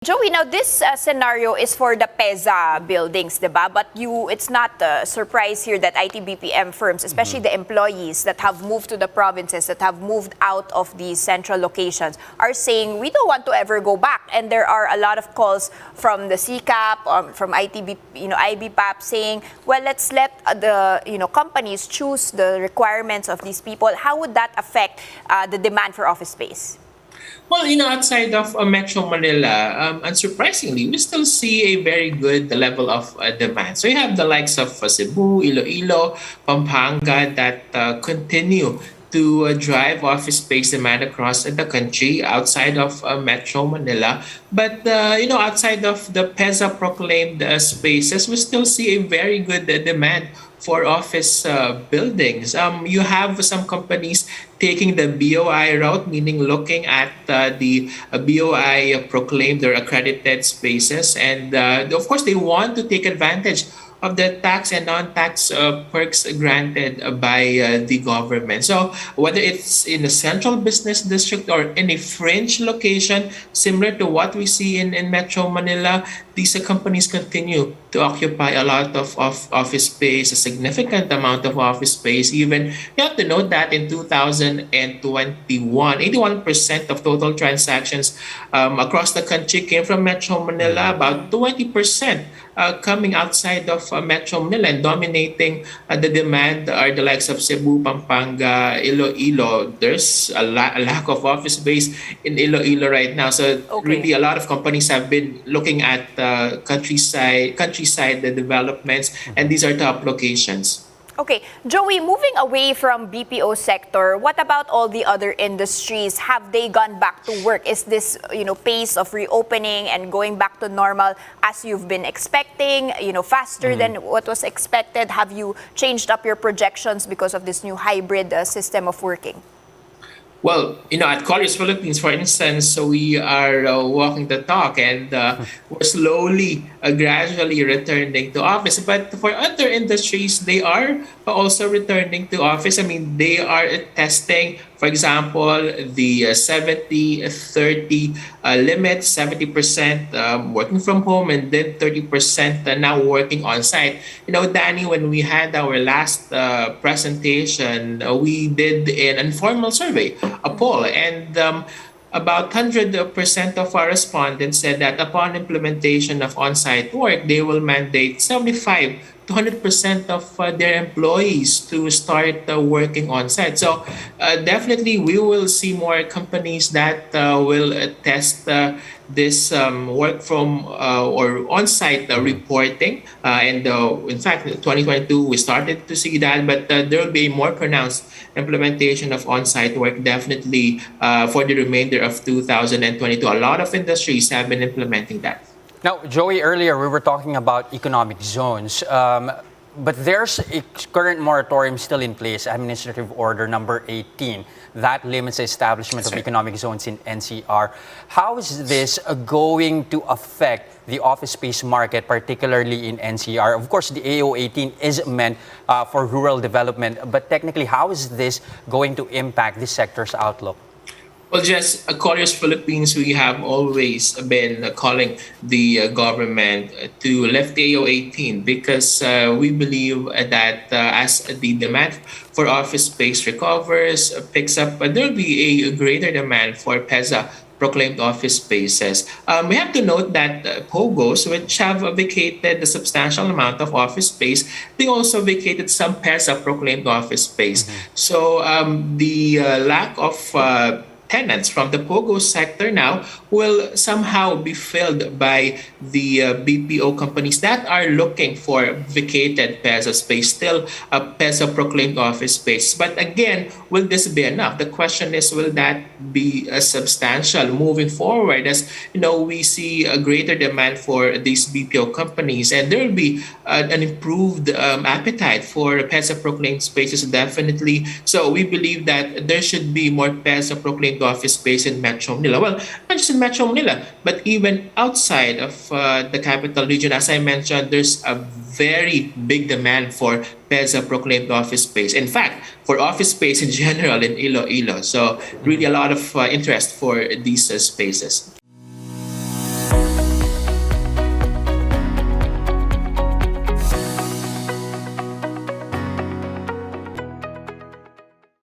Joey, now this scenario is for the PEZA buildings, diba? But it's not a surprise here that IT-BPM firms, especially the employees that have moved to the provinces, that have moved out of these central locations, are saying we don't want to ever go back. And there are a lot of calls from the CCAP, from IBPAP saying, well, let's let the companies choose the requirements of these people. How would that affect the demand for office space? Well, outside of Metro Manila, unsurprisingly, we still see a very good level of demand. So you have the likes of Cebu, Iloilo, Pampanga that continue to drive office space demand across the country outside of Metro Manila. But, outside of the PEZA-proclaimed spaces, we still see a very good demand for office buildings. You have some companies taking the BOI route, meaning looking at the BOI proclaimed or accredited spaces. And of course, they want to take advantage of the tax and non-tax perks granted by the government. So whether it's in a central business district or in a fringe location, similar to what we see in Metro Manila, these companies continue to occupy a lot of office space, a significant amount of office space. Even you have to note that in 2021, 81% of total transactions across the country came from Metro Manila, about 20% coming outside of Metro Manila, and dominating the demand are the likes of Cebu, Pampanga, Iloilo. There's a lack of office space in Iloilo right now. So really a lot of companies have been looking at countryside developments, and these are top locations. Okay, Joey, moving away from BPO sector, what about all the other industries? Have they gone back to work? Is this, pace of reopening and going back to normal as you've been expecting, faster than what was expected? Have you changed up your projections because of this new hybrid system of working? Well, at Colliers Philippines, for instance, so we are walking the talk, and we're slowly, gradually returning to office. But for other industries, they are also returning to office. I mean, they are testing, for example, the 70-30 limit, 70% working from home, and then 30% now working on site. Danny, when we had our last presentation, we did an informal survey, a poll, and about 100% of our respondents said that upon implementation of on-site work, they will mandate 75 to 100% of their employees to start working on-site. So definitely we will see more companies that will test this work from or on-site reporting. And in fact, in 2022, we started to see that, but there will be a more pronounced implementation of on-site work definitely for the remainder of 2022. A lot of industries have been implementing that. Now, Joey, earlier we were talking about economic zones, but there's a current moratorium still in place, Administrative Order number 18, that limits the establishment of economic zones in NCR. How is this going to affect the office space market, particularly in NCR? Of course, the AO 18 is meant for rural development, but technically, how is this going to impact this sector's outlook? Well, just Colliers Philippines, we have always been calling the government to lift AO 18 because we believe that as the demand for office space recovers, picks up, there will be a greater demand for PEZA-proclaimed office spaces. We have to note that POGOs, which have vacated a substantial amount of office space, they also vacated some PEZA-proclaimed office space. So the lack of tenants from the POGO sector now will somehow be filled by the BPO companies that are looking for vacated PEZA space, still a PEZA-proclaimed office space. But again, will this be enough? The question is, will that be substantial moving forward? As we see a greater demand for these BPO companies, and there will be an improved appetite for PEZA-proclaimed spaces, definitely. So we believe that there should be more PEZA-proclaimed office space in Metro Manila. Well, not just in Metro Manila, but even outside of the capital region. As I mentioned, there's a very big demand for PEZA-proclaimed office space. In fact, for office space in general in Iloilo. So really a lot of interest for these spaces.